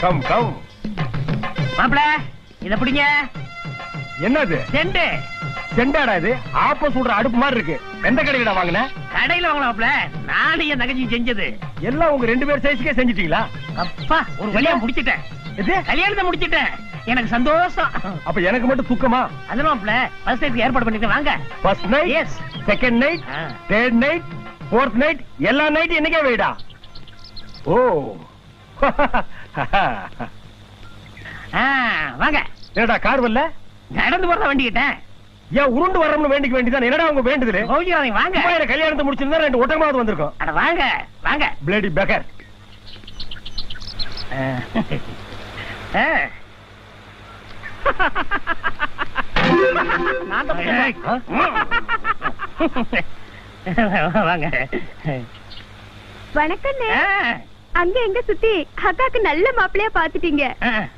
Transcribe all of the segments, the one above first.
Come come மாப்பிள இத பிடிங்க. என்னது செண்டு? செண்டாடா இது? ஆப்ப சுடுற அடுப்பு மாதிரி இருக்கு. எந்த கடையில வாங்கின? கடையில வாங்கலாம் மாப்பிள. நானும் என் தங்கச்சி செஞ்சது. எல்லாம் உங்க 2 பேர் சைஸ்க்கே செஞ்சிட்டீங்களா? அப்பா ஒரு வழியா முடிச்சிட்டேன். கல்யாணத்தை முடிச்சிட்டேன். எனக்கு சந்தோஷம். அப்ப எனக்கு மட்டும் துக்கமா? அதனால மாப்பிள ஃபர்ஸ்ட் நைட் ஏற்பாடு பண்ணிட்டு வாங்க. First night, yes. Second night, third night, fourth night, எல்லா நைட் என்னைக்கே வைடா. ஓ வாங்க. என்னடா கார் வரல? நடந்து போறத வண்டிக்கிட்டேன். ஏன் உருண்டு வரணும்னு வேண்டிக்க வேண்டியதான். என்னடா உங்க வேண்டுதலே? வாங்க. கல்யாணத்தை முடிச்சிருந்தா 2 ஒட்டகமாவது வந்திருக்கும். அட வாங்க வாங்க. Bloody beggar. வாங்க. வணக்கம். அங்க எங்க சுத்தி அக்காக்கு நல்ல மாப்பிளையா பாத்துட்டீங்க.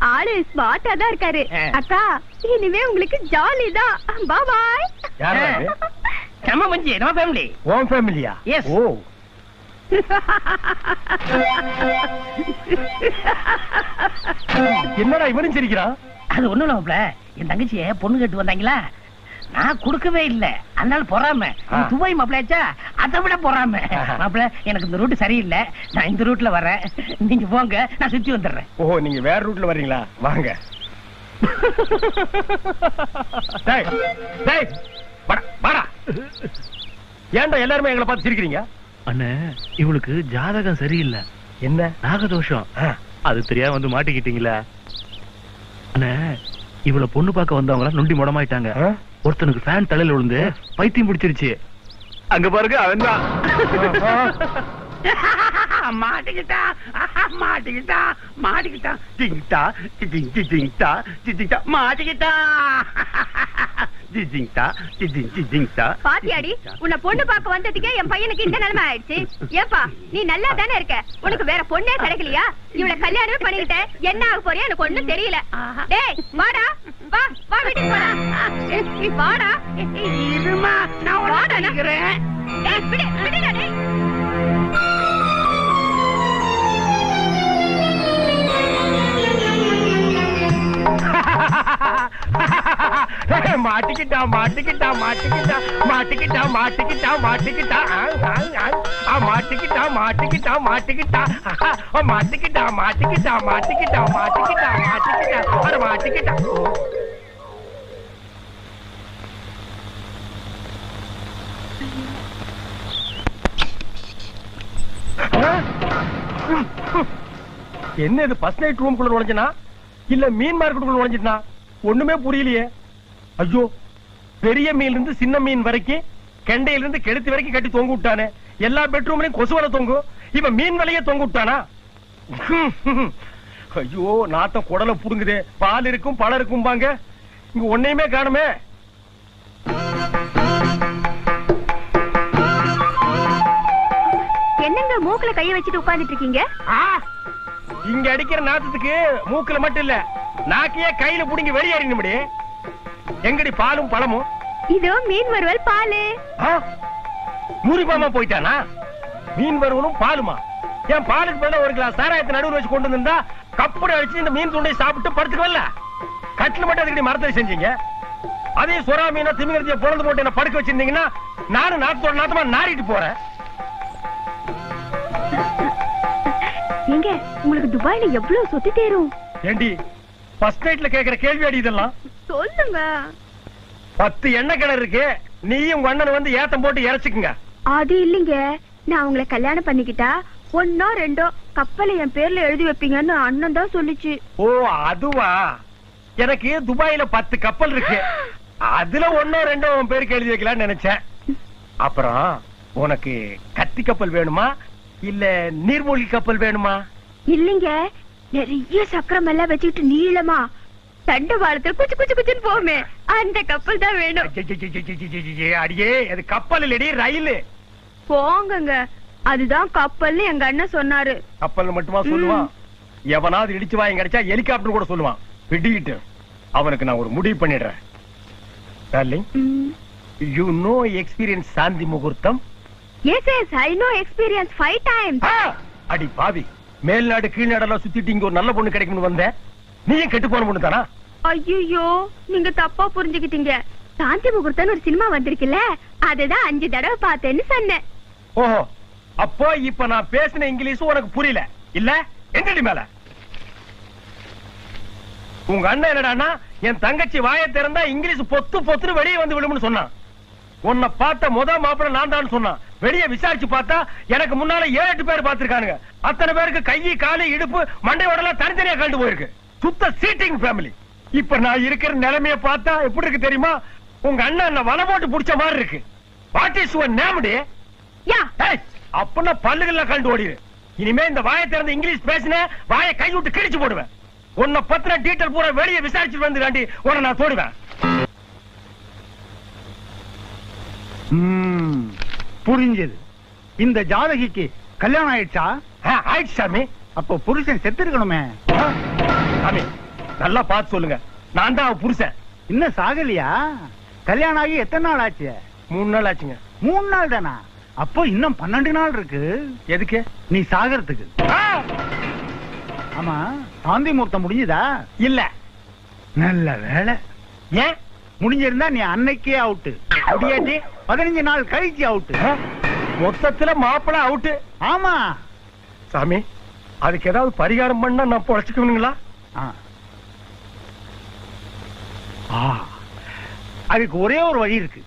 ஆளு ஸ்மார்ட்டா தான் இருக்காரு. அக்கா இனிமே உங்களுக்கு ஜாலி தான். பாய் பாய். யாரா இது? நம்ம மஞ்சி, நம்ம ஃபேமிலி. ஓம் ஃபேமிலியா? எஸ். ஓ என்னடா இவனும் சிரிக்கிறான்? அது ஒண்ணும் இல்ல மாப்பிள, என் தங்கச்சிய பொண்ணு கேட்டு வந்தாங்களா, நான் கொடுக்கவே இல்ல. அதனால பொறாம. துபாய் மாப்பிளையாச்சா, அதை விட பொறாம. மாப்பிள எனக்கு இந்த ரூட் சரியில்லை, நான் இந்த ரூட்ல வரேன். நீங்க போங்க, நான் சுத்தி வந்துடுறேன். ஓ நீங்க வேற ரூட்ல வர்றீங்களா? வாங்க. ஏன்டா எல்லாருமே எங்களை பார்த்து சிரிக்கிறீங்க? அண்ணே இவளுக்கு ஜாதகம் சரியில்லை. என்ன? நாகதோஷம். அது தெரியாம வந்து மாட்டிக்கிட்டீங்களா? அண்ணே இவளை பொண்ணு பார்க்க வந்தவங்கள நொண்டி முடமாயிட்டாங்க. ஒருத்தனுக்கு ஃபேன் தலையில விழுந்து பைத்தியம் பிடிச்சிருச்சு. அங்க பாருங்க அவன்தான். மாட்டிக்கிட்டா மாட்டிக்கிட்டா மாட்டிக்கிட்டா டிங்கிட்டா டிங்கிட்டி டிங்கிட்டா டிங்கிட்டா மாட்டிக்கிட்டா டிங்கிட்டா டிங்கிட்டி டிங்கிட்டா. பாத்தியாடி, உன்னை பொண்ணு பார்க்க வந்ததுக்கே என் பையனுக்கு இந்த நிலைமை ஆயிடுச்சு. ஏப்பா நீ நல்லா தானே இருக்க, உனக்கு வேற பொண்ணே கிடைக்கலையா? இவளை கல்யாணமே பண்ணிக்கிட்ட என்ன ஆக போறியா எனக்கு ஒண்ணும் தெரியல. டேய் வாடா, வா வா வீட்டுக்கு போடா. நீ வாடா. இருமா நான் வாடா. நிக்கிறேன். டேய் விடு விடுடா டேய். மாட்டிக்கிட்டா மாட்டிக்கிட்டா மாட்டிக்கிட்டா மாட்டிக்கிட்டா மாட்டிக்கிட்டா மாட்டிக்கிட்டா மாட்டிக்கிட்டா மாட்டிக்கிட்டா மாட்டிக்கிட்டா மாட்டிக்கிட்டா மாட்டிக்கிட்டா மாட்டிக்கிட்டா மாட்டிக்கிட்டா மாட்டிக்கிட்டா அட மாட்டிக்கிட்டா. என்ன இது? ஃபர்ஸ்ட் நைட் ரூம் குள்ள நுழைஞ்சனா இல்ல மீன் மார்க்கெட்டுக்குள்ள நுழைஞ்சிட்டா? ஒண்ணுமே புரியலையே. ஐயோ, பெரிய மீன் இருந்து சின்ன மீன் வரைக்கும், கெண்டையில இருந்து கெளுத்தி வரைக்கும் கட்டி தொங்க விட்டானே. எல்லா பெட்ரூம்லயும் கொசு வலை தொங்கும், இவன் மீன் வலையே தொங்க விட்டானா? ஐயோ, நாத்தம் குடலை புடுங்குதே. பால் இருக்கும் பழம் இருக்கும் பாங்க, இங்க ஒன்னையுமே காணுமே. என்னங்க மூக்குல கைய வச்சுட்டு உட்கார்ந்துட்டு இருக்கீங்க? இங்க அடிக்கிற நாத்தத்துக்கு மூக்குல மட்டும் இல்ல, நாக்கையே கையில புடிங்கி வெளியேறினும்படி. எங்கடி பாலும் பழமும்? இதோ மீன் வறுவல் பாலு. மூரிபாமா போயிட்டானா? மீன் வறுவலும் பாலுமா? ஏன் பாலுக்கு பதிலா 1 கிளாஸ் சாராயத்தை நடுவில் வச்சு கொண்டு வந்திருந்தா கப்புட அடிச்சு இந்த மீன் துண்டை சாப்பிட்டு படுத்துக்கல. கட்டில மட்டும் அதுக்கு மரத்தை செஞ்சீங்க. அதே சொரா மீனா திமிங்கலத்தைய பொழந்து போட்டு என்ன படுக்க வச்சிருந்தீங்கன்னா நானும் நாத்தோட நாத்தமா நாரிட்டு போறேன். எங்க உங்களுக்கு துபாயில எவ்வளவு சொத்து தேரும்? ஏண்டி ஃபர்ஸ்ட் நைட்ல கேக்குற கேள்வி அடி இதெல்லாம்? சொல்லுங்க. 10 எண்ணெய் கிணறு இருக்கு, நீயும் உங்க அண்ணன் வந்து ஏத்தம் போட்டு இறச்சுக்குங்க. அது இல்லைங்க, நான் உங்களை கல்யாணம் பண்ணிக்கிட்டா 1ஓ 2ஓ கப்பலை என் பேர்ல எழுதி வைப்பீங்கன்னு அண்ணன் தான் சொல்லிச்சு. ஓ அதுவா? எனக்கு துபாயில 10 கப்பல் இருக்கு, அதுல 1ஓ 2ஓ உன் பேருக்கு எழுதி வைக்கலாம்னு நினைச்சேன். அப்புறம் உனக்கு கத்தி கப்பல் வேணுமா இல்ல நீர்மூழ்கி கப்பல் வேணுமா? இல்லைங்க, நிறைய சக்கரம் எல்லாம் வச்சுக்கிட்டு நீளமா தண்டவாளத்துல குச்சி குச்சி குச்சின்னு போமே, அந்த கப்பல் தான் வேணும். அடியே, அது கப்பல் இல்லடி, ரயில். போங்கங்க, அதுதான் கப்பல்னு எங்க அண்ணன் சொன்னாரு. கப்பல் மட்டுமா சொல்லுவான்? எவனாவது இடிச்சு வாங்கி கிடைச்சா ஹெலிகாப்டர் கூட சொல்லுவான். பிடிக்கிட்டு அவனுக்கு நான் ஒரு முடிவு பண்ணிடுறேன். டார்லிங், யூ நோ எக்ஸ்பீரியன்ஸ் சாந்தி முகூர்த்தம்? Yes, yes, I know experience 5 times. அடி பாவி, மேல்நாடு கீழ்நாடெல்லாம் சுத்திட்டு இங்க ஒரு நல்ல பொண்ணு கிடைக்கும்னு வந்தேன். நீயும் கெட்டு போன பொண்ணு தானா? ஐயோ, நீங்க தப்பா புரிஞ்சுக்கிட்டீங்க. சாந்தி முகூர்த்தம்னு ஒரு சினிமா வந்திருக்குல்ல, அதுதான் 5 தடவை பார்த்தேன்னு சொன்னேன். ஓஹோ, அப்போ இப்ப நான் பேசின இங்கிலீஷ் உனக்கு புரியல இல்ல? எங்கடி மேல உங்க அண்ணன் என்னடான்னா என் தங்கச்சி வாயை திறந்தா இங்கிலீஷ் பொத்து பொத்துன்னு வெளியே வந்து விடும்னு சொன்னான். உன்னை பார்த்த மாப்பிள்ள நான் தான் சொன்னான். வெளியே விசாரிச்சு பார்த்தா எனக்கு முன்னால 7-8 பேர் பார்த்திருக்கானுங்க. அத்தனை பேருக்கு கை காலு இடுப்பு மண்டை உடலாம் தனித்தனியா கண்டு போயிருக்கு. சுத்த சீட்டிங் ஃபேமிலி. இப்ப நான் இருக்கிற நிலைமைய பார்த்தா எப்படி இருக்கு தெரியுமா? உங்க அண்ணன் வலை போட்டு புடிச்ச மாதிரி இருக்கு. வாட் இஸ் யுவர் நேம் டே? யா, அப்பனா பல்லுகள்ல கண்டு ஓடிடு. இனிமே இந்த வாயை திறந்து இங்கிலீஷ் பேசின வாயை கை விட்டு கிழிச்சு போடுவேன். உன்னை பத்தின டீட்டெயில் பூரா வெளியே விசாரிச்சுட்டு வந்து காண்டி உன்னை நான் தோடுவேன். புரிஞ்சது. இந்த ஜாதகிக்கு கல்யாணம் ஆயிடுச்சா? ஆயிடுச்சு சாமி. அப்போ புருஷன் செத்து இருக்கணுமே. சாமி நல்லா பார்த்து சொல்லுங்க. நான் தான் அவ புருஷன். இன்னும் சாகலையா? கல்யாணம் ஆகி எத்தனை நாள் ஆச்சு? 3 நாள் ஆச்சுங்க. 3 நாள் தானா? அப்போ இன்னும் 12 நாள் இருக்கு. எதுக்கு? நீ சாகறதுக்கு. ஆமா, சாந்தி முகூர்த்தம் முடிஞ்சதா? இல்ல. நல்ல வேலை. ஏன்? முடிஞ்சிருந்தா நீ அன்னைக்கே அவுட்டு. அப்படியாட்டி 15 நாள் கழிச்சு அவுட்டு. மொத்தத்துல மாப்பிள அவுட்டு. ஆமா சாமி, அதுக்கு ஏதாவது பரிகாரம் பண்ணா நான் பொழைச்சுக்கணுங்களா? அதுக்கு ஒரே ஒரு வழி இருக்கு.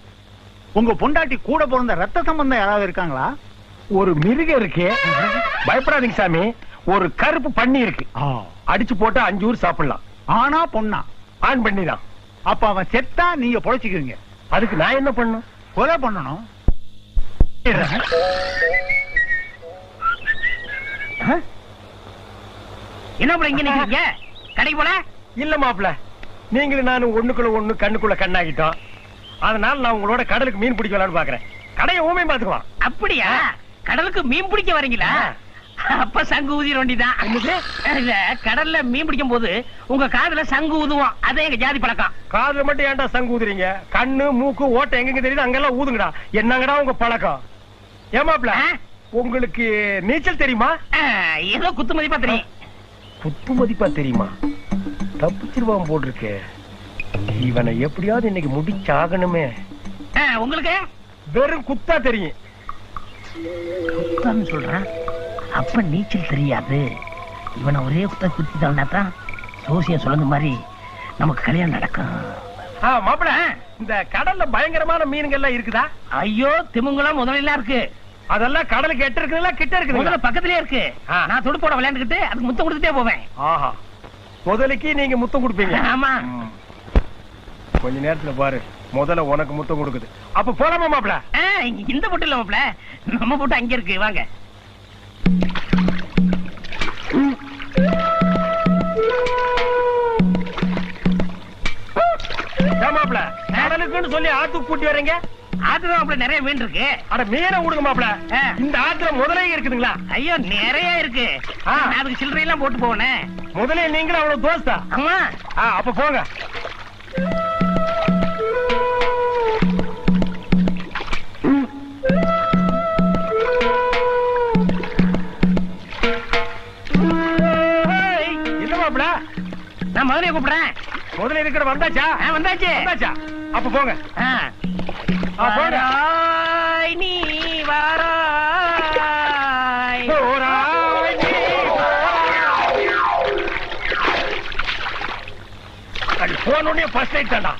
உங்க பொண்டாட்டி கூட பிறந்த ரத்த சம்பந்தம் யாராவது இருக்காங்களா? ஒரு மிருகம் இருக்கு. பயப்படாதீங்க சாமி. ஒரு கருப்பு பண்ணி இருக்கு. அடிச்சு போட்டா 5 ஊர் சாப்பிடலாம். ஆனா பொண்ணா? ஆண் பண்ணிதான். அப்ப அவன் செத்தா நீங்க பொழைச்சுக்குவீங்க. அதுக்கு நான் என்ன பண்ணும்? கொலை பண்ணணும். என்ன போல இங்க நிக்கிறீங்க? கடைக்கு போல? இல்ல மாப்பிள, நீங்களும் நானும் ஒண்ணுக்குள்ள ஒண்ணு கண்ணுக்குள்ள கண்ணாகிட்டோம். அதனால நான் உங்களோட கடலுக்கு மீன் பிடிக்கலாம்னு பாக்குறேன். கடையை ஊமே பாத்துக்கலாம். அப்படியா? கடலுக்கு மீன் பிடிக்க வரீங்களா? அப்ப சங்கு ஊதிர வேண்டியதான். கடல்ல மீன் பிடிக்கும் போது உங்க காதுல சங்கு ஊதுவோம். அதே எங்க ஜாதி பழக்கம். காதுல மட்டும் ஏன்டா சங்கு ஊதுறீங்க? கண்ணு மூக்கு ஓட்டை எங்க தெரியுது அங்கெல்லாம் ஊதுங்கடா. என்னங்கடா உங்க பழக்கம்? ஏமாப்ல, உங்களுக்கு நீச்சல் தெரியுமா? ஏதோ குத்து மதிப்பா தெரியும். குத்து மதிப்பா தெரியுமா? தப்பிச்சிருவான் போட்டிருக்கு. இவனை எப்படியாவது இன்னைக்கு முடிச்சாகணுமே. உங்களுக்கு வெறும் குத்தா தெரியும். குத்தான்னு சொல்றேன். அப்ப நீச்சல் தெரியாது. இவனை ஒரே குத்த குத்திட்டா தான் சோசியம் சொல்லுங்க மாதிரி நமக்கு கல்யாணம் நடக்கும். மாப்பிள, இந்த கடல்ல பயங்கரமான மீன்கள் எல்லாம் இருக்குதா? ஐயோ, திமுங்கலாம் முதல்ல இருக்கு. அதெல்லாம் கடலுக்கு எட்ட இருக்குங்களா கிட்ட இருக்கு? பக்கத்திலே இருக்கு. நான் துடுப்போட விளையாண்டுக்கிட்டு அதுக்கு முத்தம் கொடுத்துட்டே போவேன். ஆஹா, முதலைக்கு நீங்க முத்தம் கொடுப்பீங்க? ஆமா. கொஞ்ச நேரத்துல பாரு, முதல்ல உனக்கு முத்தம் கொடுக்குது. அப்ப போலாமா மாப்பிள? இந்த போட்டு இல்ல மாப்பிள, நம்ம போட்டு அங்க இருக்கு. வாங்க. மாப்பிள, கடலுக்குன்னு சொல்லி ஆத்துக்கு கூட்டி வரீங்க? ஆத்துல மாப்பிள நிறைய மீன் இருக்கு. அட மீனை விடுங்க மாப்பிள. இந்த ஆத்துல முதலே இருக்குதுங்களா? ஐயோ, நிறைய இருக்கு. அதுக்கு சில்லறை எல்லாம் போட்டு போனேன். முதலே நீங்களும் அவ்வளவு தோஸ்தா? ஆமா. அப்ப போங்க. என்ன மாப்பிள? நான் முதலே கூப்பிடுறேன். முதல்ல இருக்கிற வந்தாச்சா? வந்தாச்சு. வந்தாச்சா? அப்ப போங்க. போங்க. நீ வாராய். போனோடனே ஃபர்ஸ்ட் நைட் தாண்டா.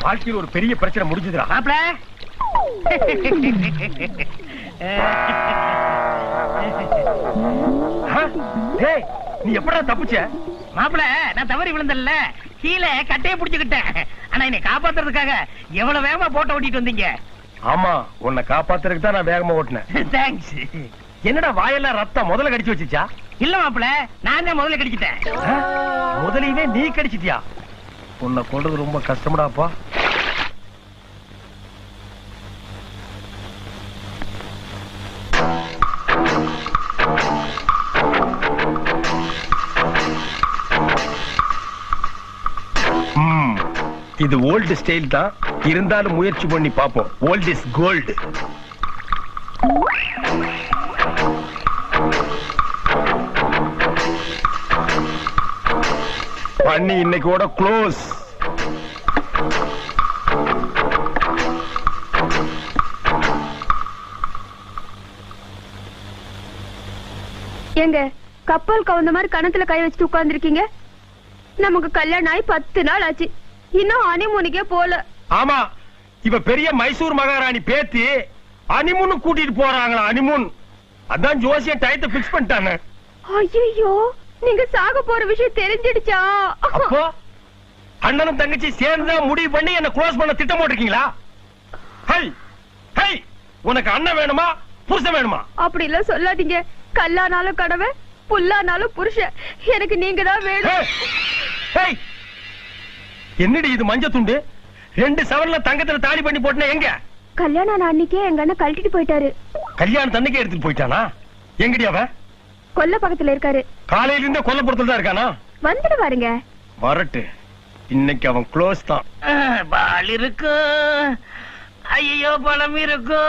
வாழ்க்கையில் ஒரு பெரிய பிரச்சனை முடிஞ்சதுடா. மாப்பிள, நீ எப்படா தப்பிச்ச? மாப்பிள, நான் தவறி விழுந்தல்ல, கீழே கட்டையை புடிச்சுக்கிட்டேன். ஆனா என்னை காப்பாத்துறதுக்காக எவ்வளவு வேகமா போட்ட ஓட்டிட்டு வந்தீங்க. ஆமா, உன்னை காப்பாத்துறதுக்கு தான் நான் வேகமா ஓட்டினேன். தேங்க்ஸ். என்னடா வாயெல்லாம் ரத்தம் முதல்ல கடிச்சு வச்சுச்சா? இல்ல மாப்பிள, நான் தான் முதல்ல கடிச்சிட்டேன். முதலையவே நீ கடிச்சிட்டியா? உன்னை கொள்றது ரொம்ப கஷ்டம்டாப்பா. இது ஓல்டு ஸ்டைல் தான். இருந்தாலும் முயற்சி பண்ணி பாப்போம். Old is gold. பண்ணி இன்னைக்கோட க்ளோஸ். எங்க கப்பல் கவுந்த மாதிரி கணத்துல கை வச்சுட்டு உட்கார்ந்துருக்கீங்க? நமக்கு கல்யாணம் ஆகி 10 நாள் ஆச்சு, இன்னும் ஹனிமூனுக்கே போல. ஆமா, இவ பெரிய மைசூர் மகாராணி பேத்தி ஹனிமூன் கூட்டிட்டு போறாங்களா? ஹனிமூன். அதான் ஜோசியன் டயத்தை பிக்ஸ் பண்ணிட்டாங்க. ஐயோ, நீங்க சாக போற விஷயம் தெரிஞ்சிடுச்சா? அப்போ அண்ணனும் தங்கச்சி சேர்ந்து முடிவு பண்ணி என்ன க்ளோஸ் பண்ண திட்டம் போட்டிருக்கீங்களா? ஹை ஹை, உனக்கு அண்ணன் வேணுமா புருஷன் வேணுமா? அப்படி எல்லாம் சொல்லாதீங்க. கல்லானாலும் கடவை, புல்லானாலும் புருஷன். எனக்கு நீங்க தான் வேணும். ஹேய், என்னடி இது மஞ்ச துண்டு? 2 சவரன்ல தங்கத்துல தாலி பண்ணி போட்டுனா எங்க? கல்யாணம் அன்னைக்கே எங்க அண்ணன் கழட்டிட்டு போயிட்டாரு. கல்யாணம் தண்ணிக்கே எடுத்துட்டு போயிட்டானா? எங்கடி அவன்? கொல்ல பக்கத்துல இருக்காரு. காலையில இருந்தே கொல்லப்புறத்துல தான் இருக்கானா? வந்துடுவாருங்க. வரட்டு, இன்னைக்கு அவன் க்ளோஸ் தான். பால் இருக்கு, ஐயோ பழம் இருக்கு,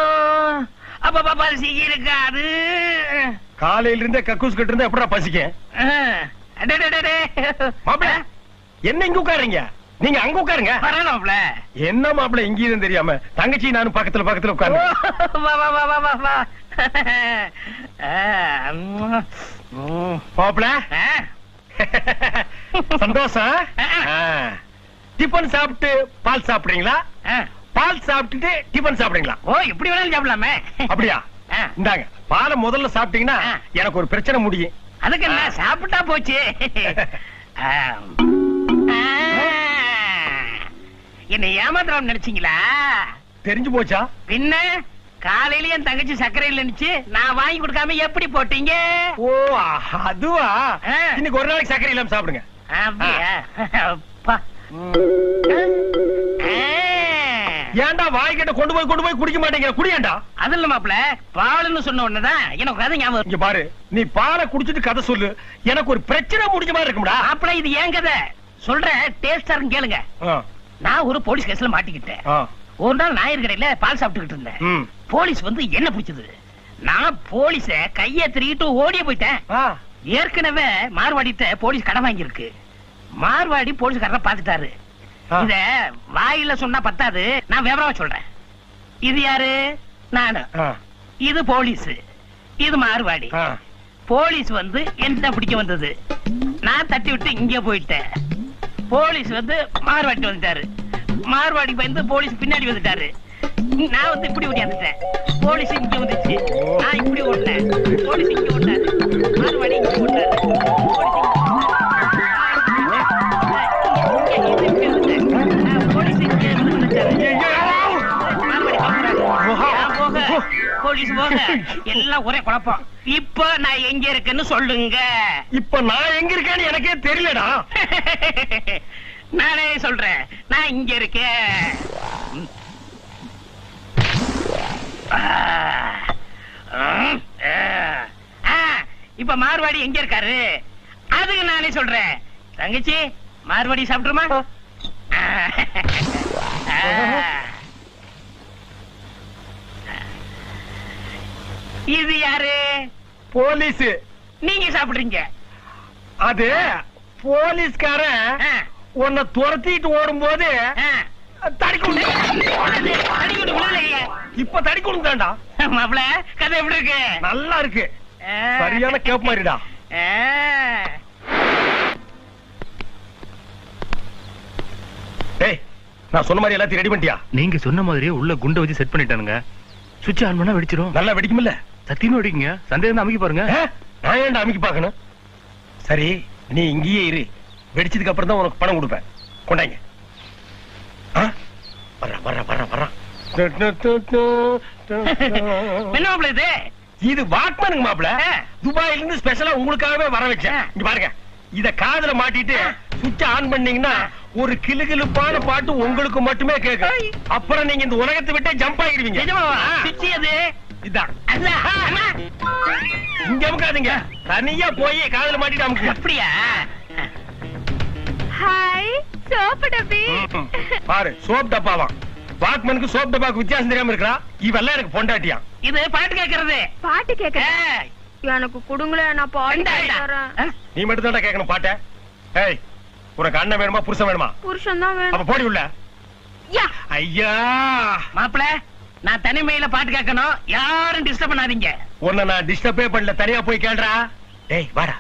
அப்ப பசி இருக்காது. காலையில இருந்தே கக்கூஸ் கட்டு இருந்தா எப்படா பசிக்க? மாப்பிள, என்ன இங்க உட்காருங்க? நீங்க அங்க உட்காருங்க. வரலாம்ல. என்ன மாப்பிள இங்கேயும் தெரியாம தங்கச்சி நானும் பக்கத்துல உட்காரு. வா வா வா வா வா. மாப்பிள சந்தோஷம். டிபன் சாப்பிட்டு பால் சாப்பிடுறீங்களா? பால் சாப்பிட்டுட்டு டிபன் சாப்பிடுறீங்களா? ஓ, இப்படி வேணாலும் சாப்பிடலாமே. அப்படியா? இந்தாங்க, பாலை முதல்ல சாப்பிட்டீங்கன்னா எனக்கு ஒரு பிரச்சனை முடியும். அதுக்கு என்ன, சாப்பிட்டா போச்சு. என்ன ஏமாத்திரம் நினைச்சீங்களா? தெரிஞ்சு போச்சா? பின்ன காலையில என் தங்கச்சி சர்க்கரையில் நினைச்சு நான் வாங்கி கொடுக்காம எப்படி போட்டீங்க? ஓ, அதுவா? இன்னைக்கு ஒரு நாளைக்கு சர்க்கரை இல்லாம சாப்பிடுங்க. அப்படியா? அப்பா. ஏன்டா வாய்க்கிட்ட கொண்டு போய் குடிக்க மாட்டேங்கிற? குடியேண்டா. அது இல்ல மாப்பிள, பாலுன்னு சொன்ன உடனேதான் எனக்கு கதை ஞாபகம். இங்க பாரு, நீ பாலை குடிச்சிட்டு கதை சொல்லு. எனக்கு ஒரு பிரச்சனை முடிஞ்ச மாதிரி இருக்கும்டா. மாப்பிள, இது ஏன் கதை சொல்றேன், டேஸ்டா இருக்கு கேளுங்க. நான் ஒரு போலீஸ் கேஸ்ல மாட்டிக்கிட்டேன். ஒரு நாள் ஞாயிறு கடையில பால் சாப்பிட்டுக்கிட்டு இருந்தேன். போலீஸ் வந்து என்ன பிடிச்சது, நான் போலீஸ கைய திருகிட்டு ஓடிய போயிட்டேன். ஏற்கனவே மார்வாடிட்ட போலீஸ் கடன் வாங்கியிருக்கு. மார்வாடி போலீஸ்காரரை பாத்துட்டாரு. இத வாயில சொன்னா பத்தாது, நான் விவரமா சொல்றேன். இது யாரு? நானு. இது போலீஸ், இது மார்வாடி. போலீஸ் வந்து என்ன பிடிக்க வந்தது, நான் தட்டி விட்டு இங்க போயிட்டேன். போலீஸ் வந்து மார்வாடி வந்துட்டாரு. மார்வாடி வந்து போலீஸ் பின்னாடி வந்துட்டாரு. நான் வந்து இப்படி ஓடியாந்துட்டேன். போலீஸ் இங்க வந்துச்சு, நான் இப்படி ஓடினேன். போலீஸ் இங்க ஓடினாரு, மார்வாடி இங்க ஓடினாரு. போலீஸ் போக எல்லாம் ஒரே குழப்பம். இப்ப நான் எங்க இருக்கேன்னு சொல்லுங்க. இப்ப நான் எங்க இருக்கேன்னு எனக்கே தெரியலடா. நானே சொல்றேன், நான் இங்க இருக்கேன். இப்ப மார்வாடி எங்க இருக்காரு அதுக்கு நானே சொல்றேன். தங்கச்சி, மார்வாடி சாப்பிட்டுருமா? இது யாரு? போலீஸ். நீங்க சாப்பிடுறீங்க. அது போலீஸ்காரன் உன்னை துரத்திட்டு ஓடும் போது இப்ப தடி கொடுத்தாண்டா. மாப்பிள, கதை எப்படி இருக்கு? நல்லா இருக்கு, சரியான கேப் மாதிரிடா. டேய், நான் சொன்ன மாதிரி எல்லாத்தையும் ரெடி பண்ணிட்டியா? நீங்க சொன்ன மாதிரியே உள்ள குண்டை வச்சு செட் பண்ணிட்டானுங்க. சுவிட்ச் ஆன் பண்ணா வெடிச்சிரும். நல்லா வெடிக்கும்ல? சத்தியமா வெடிக்குங்க. சந்தேகம் அமைக்க பாருங்க. நான் ஏன்டா அமைக்க பாக்கணும்? சரி, நீ இங்கேயே இரு. வெடிச்சதுக்கு அப்புறம் தான் உனக்கு பணம் கொடுப்பேன். கொண்டாங்க. இது வாக்மேனுங்க மாப்பிள. துபாயில இருந்து ஸ்பெஷலா உங்களுக்காகவே வர வச்சேன். இங்க பாருங்க, இத காதுல மாட்டிட்டு சுவிட்ச் ஆன் பண்ணீங்கன்னா ஒரு கிளுகிளுப்பான பாட்டு உங்களுக்கு மட்டுமே கேட்கும். அப்புறம் நீங்க இந்த உலகத்தை விட்டே ஜம்ப் ஆகிடுவீங்க. இதான் இங்க அமுக்காதீங்க, தனியா போய் காதுல மாட்டிட்டு அமுக்குங்க. அப்படியா? ஹாய், சோப்பு டப்பி. பாரு, சோப் டப்பாவாம். வாக்மனுக்கு சோப் டப்பாக்கு வித்தியாசம் தெரியாம இருக்கா இவெல்லாம் எனக்கு பொண்டாட்டியா இது பாட்டு கேக்குறது. பாட்டு கேட்க எனக்கு குடுங்களேன், நான் பாடி தரேன். நீ மட்டும் தான் கேட்கணும் பாட்ட. ஏய் உனக்கு அண்ணன் வேணுமா புருஷன் வேணுமா? புருஷன் தான் வேணும். அப்ப போடி உள்ள. ஐயா மாப்பிள, நான் தனிமையில பாட்டு கேட்கணும், யாரும் டிஸ்டர்ப் பண்ணாதீங்க. உன்னை நான் டிஸ்டர்பே பண்ணல, தனியா போய் கேள்றா. டேய் வாடா.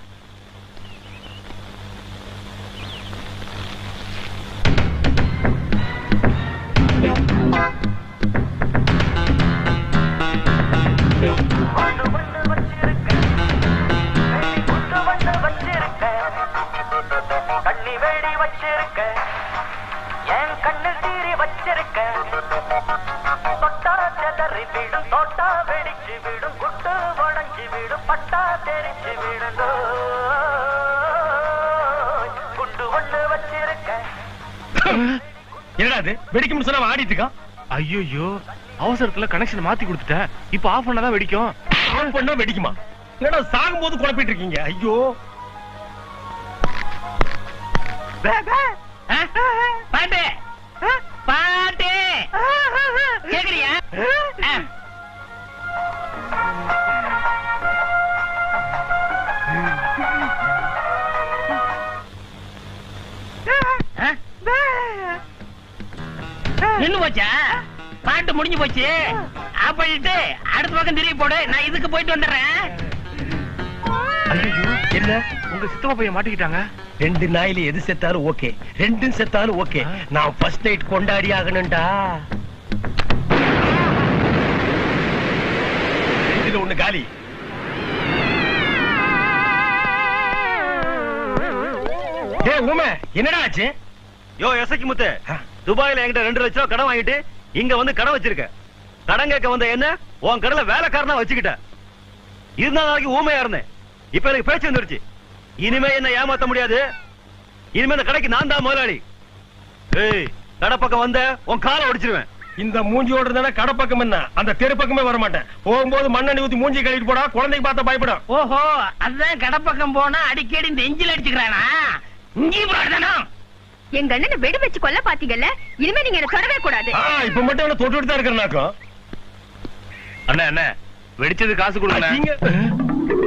என்னடா வெடிக்கும் சொன்னா ஆடிட்டு இருக்கான். ஐயோ அவசரத்துல கனெக்ஷன் மாத்தி கொடுத்துட்டேன். இப்ப ஆஃப் பண்ணாதான் வெடிக்கும். ஆன் பண்ணா வெடிக்குமா? என்னடா சாகும் போது குழப்பிட்டு இருக்கீங்க? ஐயோ பாட்டு பாட்டு கேக்குறியா? நின்னு போச்சா? பாட்டு முடிஞ்சு போச்சு. ஆஃப் பண்ணிட்டு அடுத்த பக்கம் திரும்பி போடு, நான் இதுக்கு போயிட்டு வந்துடுறேன். ஐயோ என்ன உங்க சித்தப்பா பையன் மாட்டிக்கிட்டாங்க. 2 நாயில எது செத்தாலும் ஓகே, 2 செத்தாலும் ஓகே. நான் ஃபர்ஸ்ட் நைட் கொண்டாடி ஆகணும்டா. இதுல ஒண்ணு காலி. டேய் ஊமே, என்னடா ஆச்சு? யோ எசக்கி முத்து, துபாயில என்கிட்ட 2 லட்சம் ரூபாய் கடன் வாங்கிட்டு இங்க வந்து கடன் வச்சிருக்க. கடன் கேட்க வந்த என்ன உன் கடல வேலைக்காரனா வச்சுக்கிட்ட. இருந்த நாளைக்கு ஊமையா இருந்தேன், இப்ப எனக்கு பேச்சு வந்துருச்சு. இனிமே என்ன ஏமாத்த முடியாது. இனிமே இந்த கடைக்கு நான் தான் முதலாளி. ஏய் கடை பக்கம் வந்த உன் காலை ஒடிச்சிருவேன். இந்த மூஞ்சியோட இருந்தா கடை பக்கம் என்ன, அந்த தெரு பக்கமே வர மாட்டேன். போகும்போது மண்ணெண்ணி ஊத்தி மூஞ்சி கழுவிட்டு போடா, குழந்தைக்கு பார்த்தா பயப்படும். ஓஹோ, அதான் கடப்பக்கம் போனா அடிக்கடி நெஞ்சில் அடிச்சுக்கிறானா? இங்கே போடுதானோ? எங்க அண்ணனை வெடி வச்சு கொல்ல பாத்தீங்கல்ல, இனிமே நீங்க என்ன தொடவே கூடாது. இப்ப மட்டும் என்ன தொட்டு தான் இருக்கிறனாக்கும். அண்ணா என்ன வெடிச்சது காசு கொடுங்க.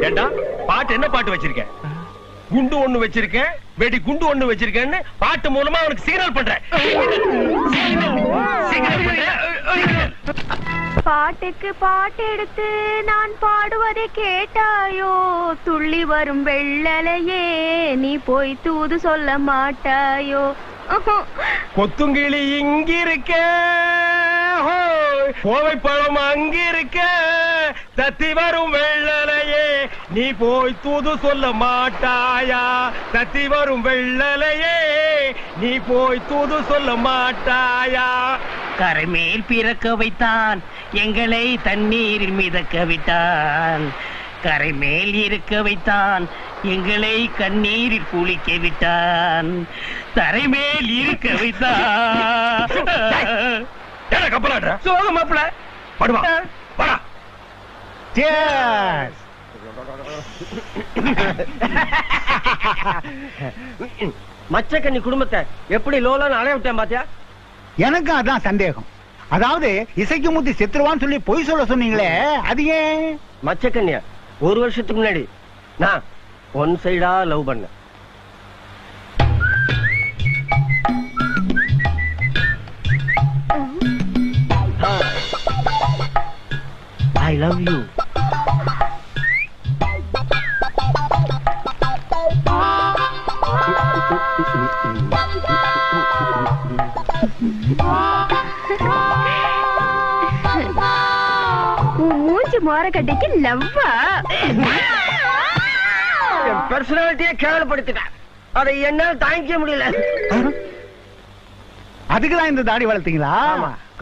ஏண்டா பாட்டு என்ன பாட்டு வச்சிருக்க? குண்டு ஒண்ணு வச்சிருக்கேன், வெடி குண்டு ஒண்ணு வச்சிருக்கேன்னு பாட்டு மூலமா அவனுக்கு சிக்னல் பண்றேன். பாட்டுக்கு பாட்டு எடுத்து நான் பாடுவதை கேட்டாயோ? துள்ளி வரும் வெள்ளலையே நீ போய் தூது சொல்ல மாட்டாயோ? கொத்துங்கிளி இங்கிருக்க, கோவை பழம் அங்கிருக்க, தத்தி வரும் வெள்ளலையே நீ போய் தூது சொல்ல மாட்டாயா? தத்தி வரும் வெள்ளலையே நீ போய் தூது சொல்ல மாட்டாயா? கரைமேல் பிறக்க வைத்தான், எங்களை தண்ணீரில் மிதக்க விட்டான். கரைமேல் இருக்க வைத்தான், எங்களை கண்ணீரில் குளிக்க விட்டான். தரைமேல் இருக்க வைத்தான். கப்பலாடுற சோக மாப்பிள படுவா படா. மச்சக்கண்ணி குடும்பத்தை எப்படி லோலான்னு அலைய விட்டேன் பாத்தியா? எனக்கு அதான் சந்தேகம். அதாவது இசைக்கு முத்தி செத்துருவான்னு சொல்லி பொய் சொல்ல சொன்னீங்களே, அது ஏன்? மச்சக்கண்ணியா 1 வருஷத்துக்கு முன்னாடி நான் ஒன் சைடா லவ் பண்ண. I love you. மூஞ்சி மோர கட்டிக்கு லவ்வா? என் பர்சனாலிட்டியை கேவலப்படுத்திட்டேன், அதை என்னால தாங்கிக்க முடியல. அதுக்குதான் இந்த தாடி வளர்த்தீங்களா?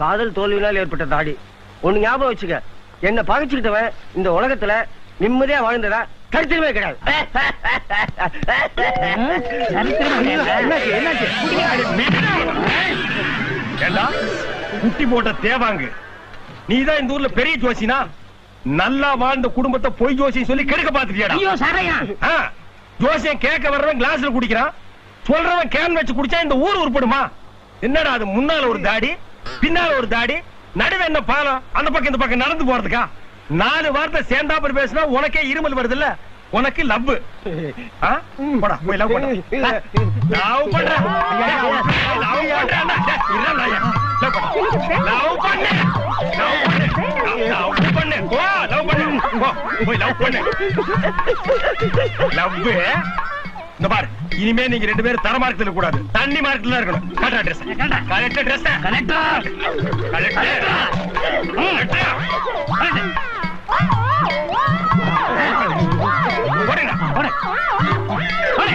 காதல் தோல்வியினால் ஏற்பட்ட தாடி. ஒண்ணு ஞாபகம் வச்சுக்க, என்ன பகைச்சுக்கிட்டவன் இந்த உலகத்துல நிம்மதியா வாழ்ந்ததா கருத்துமே கிடையாது. குட்டி போட்ட தேவாங்கு, நீதான் இந்த ஊர்ல பெரிய ஜோசினா? நல்லா வாழ்ந்த குடும்பத்தை பொய் ஜோசியம் சொல்லி கெடுக்க பாத்துட்டியாடா? ஐயோ சரையா, ஜோசியம் கேட்க வர்றவன் கிளாஸ்ல குடிக்கிறான், சொல்றவன் கேன் வச்சு குடிச்சா இந்த ஊர் உருப்படுமா? என்னடா அது முன்னால ஒரு தாடி, பின்னால ஒரு தாடி, நடுவே என்ன பாலம், அந்த பக்கம் இந்த பக்கம் நடந்து போறதுக்கா? 4 வார்த்தை சேர்ந்தாப்புல பேசினா உனக்கே இருமல் வருது இல்ல? உனக்கு லவ் போடா, போய் லவ் பண்ண. லவ் பண்ற, லவ் பண்றேன்னா, லவ் பண்ணு, லவ் பண்ணு, போ, லவ் பண்ணு, போ, போய் லவ் பண்ணு. லவ் இந்த பாரு, இனிமே நீங்க 2 பேரும் தர மார்க்கத்துல கூடாது, தண்ணி மார்க்கத்துல இருக்கணும். கரெக்டா ட்ரெஸ், கரெக்டா ட்ரெஸ், கரெக்டா, கரெக்டா. போடுங்க, போடு, போடு.